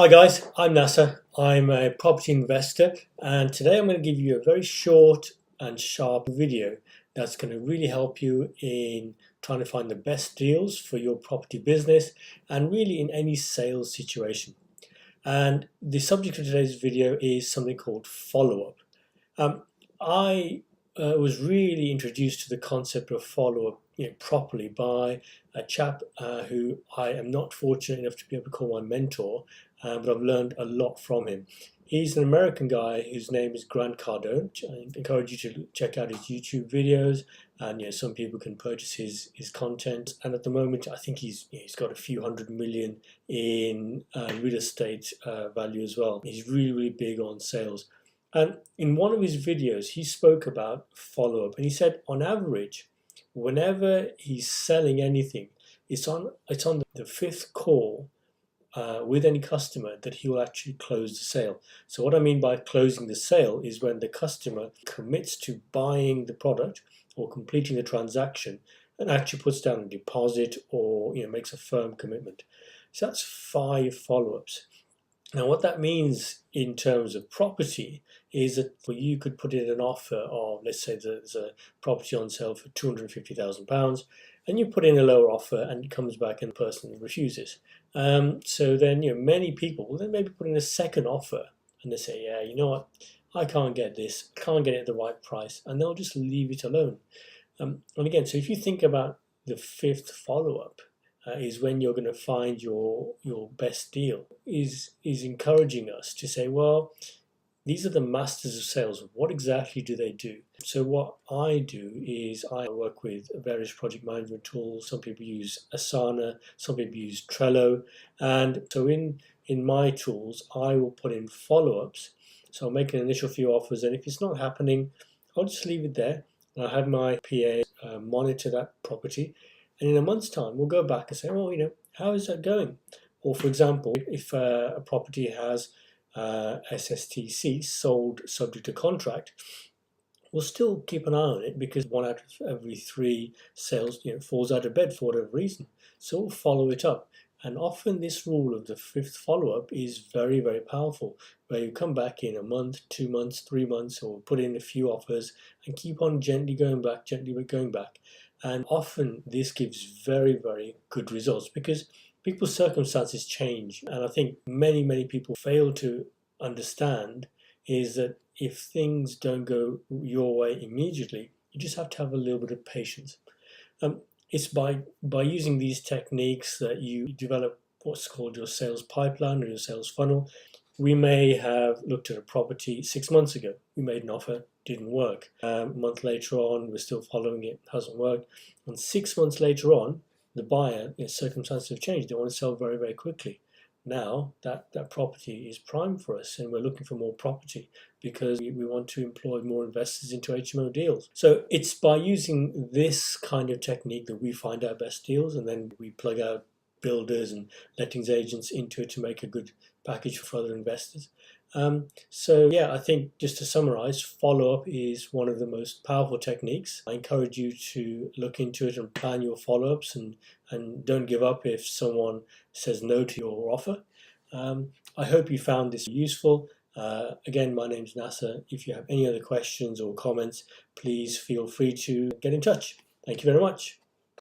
Hi guys, I'm Nasser. I'm a property investor, and today I'm going to give you a very short and sharp video that's going to really help you in trying to find the best deals for your property business and really in any sales situation. And the subject of today's video is something called follow-up. I was really introduced to the concept of follow-up properly by a chap who I am not fortunate enough to be able to call my mentor, but I've learned a lot from him. He's an American guy whose name is Grant Cardone. I encourage you to check out his YouTube videos, and some people can purchase his content. And at the moment, I think he's got a few $100 million in real estate value as well. He's really big on sales. And in one of his videos, he spoke about follow-up, and he said on average, whenever he's selling anything, it's on the fifth call with any customer that he will actually close the sale. So what I mean by closing the sale is when the customer commits to buying the product or completing the transaction and actually puts down a deposit or makes a firm commitment. So that's 5 follow-ups. Now what that means in terms of property is that you could put in an offer of, let's say there's a property on sale for £250,000, and you put in a lower offer and it comes back and the person refuses. So then many people will then maybe put in a second offer and they say, yeah, you know what, I can't get this, can't get it at the right price, and they'll just leave it alone. And again, so if you think about the 5th follow-up, is when you're going to find your best deal, is encouraging us to say, well, these are the masters of sales. What exactly do they do? So what I do is I work with various project management tools. Some people use Asana, some people use Trello. And so in my tools, I will put in follow-ups. So I'll make an initial few offers, and if it's not happening, I'll just leave it there. I'll have my PA monitor that property. And in a month's time, we'll go back and say, well, how is that going? Or for example, if a property has SSTC, sold subject to contract, we'll still keep an eye on it because 1 out of every 3 sales falls out of bed for whatever reason. So we'll follow it up. And often this rule of the 5th follow-up is very powerful, where you come back in a month, 2 months, 3 months, or put in a few offers and keep on gently going back. And often this gives very good results because people's circumstances change. And I think many people fail to understand is that if things don't go your way immediately, you just have to have a little bit of patience. It's by using these techniques that you develop what's called your sales pipeline or your sales funnel. We may have looked at a property 6 months ago. We made an offer, didn't work. A month later on, we're still following it, hasn't worked. And 6 months later on, the buyer, circumstances have changed. They want to sell very quickly. Now that property is prime for us, and we're looking for more property because we want to employ more investors into HMO deals. So it's by using this kind of technique that we find our best deals, and then we plug out builders and lettings agents into it to make a good package for other investors. So yeah, I think just to summarize, follow-up is one of the most powerful techniques. I encourage you to look into it and plan your follow-ups, and don't give up if someone says no to your offer. I hope you found this useful. Again, my name's Nasser. If you have any other questions or comments, please feel free to get in touch. Thank you very much.